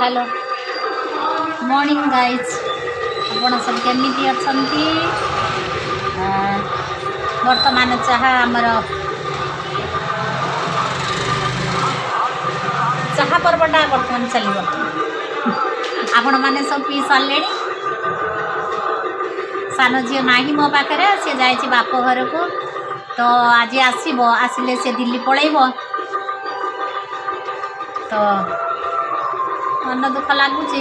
hello morning guys आपण सब केमिटी अछंती वर्तमान चाहा आमर चाहा पर्वटा वर्तमान चलो आपण मैंने सब पी सारे सान झील ना मो पाखे सी जाइए बाप घर को तो आज आसब आसिले से दिल्ली पलैब तो मन दुख लगुच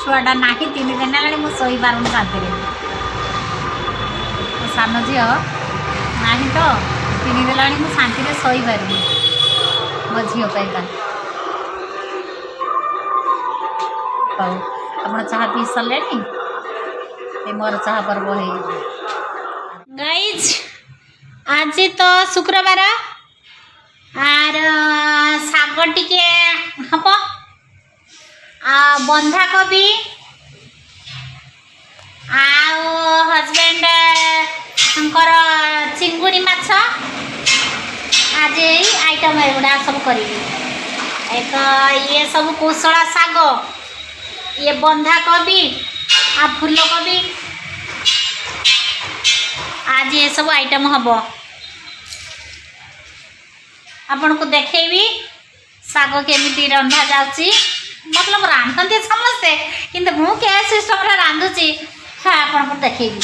छुआटा ना 3 दिन है मुझे शई पार शांति सान झी ना तो 3 दिन है मुझे शांति शई पारि मो झीपाई हौ आप चाह पी सारे मोर चाह पर्व है गाइज आज तो शुक्रवार आर शाग टिके हम बंधा कोबी हजबैंड चिंगुड़ी माछ आज यही आइटम एगुड़ा सब करी एक ये सब कोसला शाग ये बंधा कोबी आ फूल कोबी आज ये सब आइटम हम आपन को देखेबी शाग केमिति रंधा जाउची मतलब रांधते समस्ते किंतु मु के सिस्टम रे रांधुची हाँ आपन को देखेबी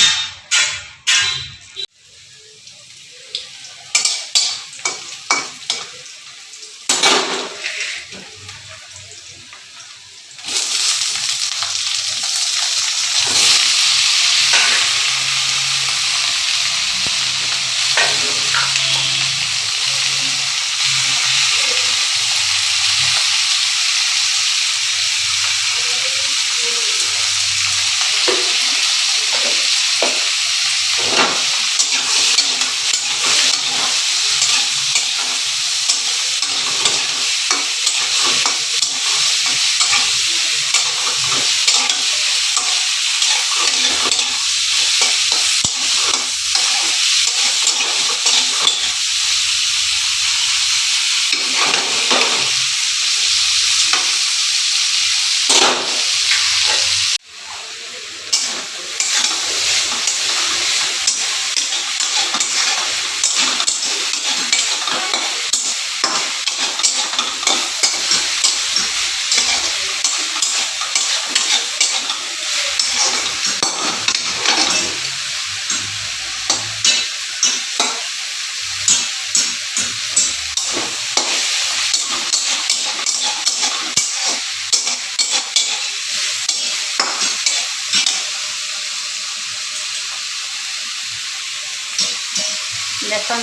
देखो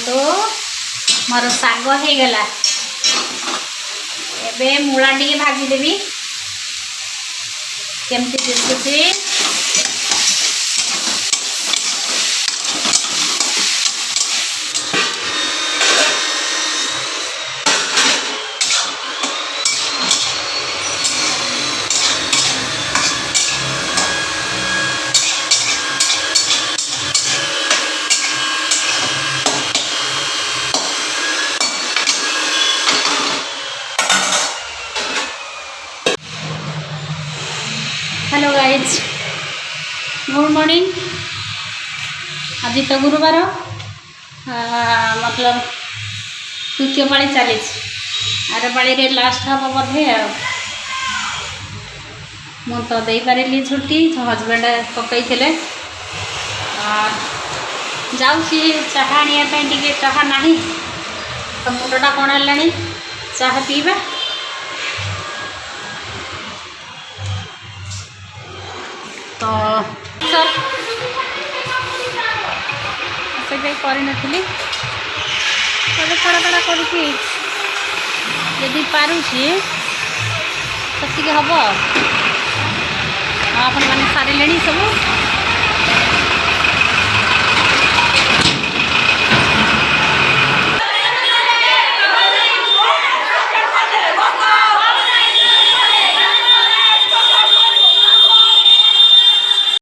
मोर शाग हो गला एबे मूला टी भाजीदेवी केमती दिशुची हेलो गाइज गुड मॉर्निंग आज तो गुरुवार मतलब तृतीय पाली चली आर पाली लास्ट हम बोधे मु तो दे पारि छुट्टी तो हजबैंड पकई जाऊँगी चाह आने चाह ना तो मुंडा कौन है चाह पीवा तो सर से करी थोड़ा थोड़ा करी यदि पारुची तो हम आपण मैंने सारे सब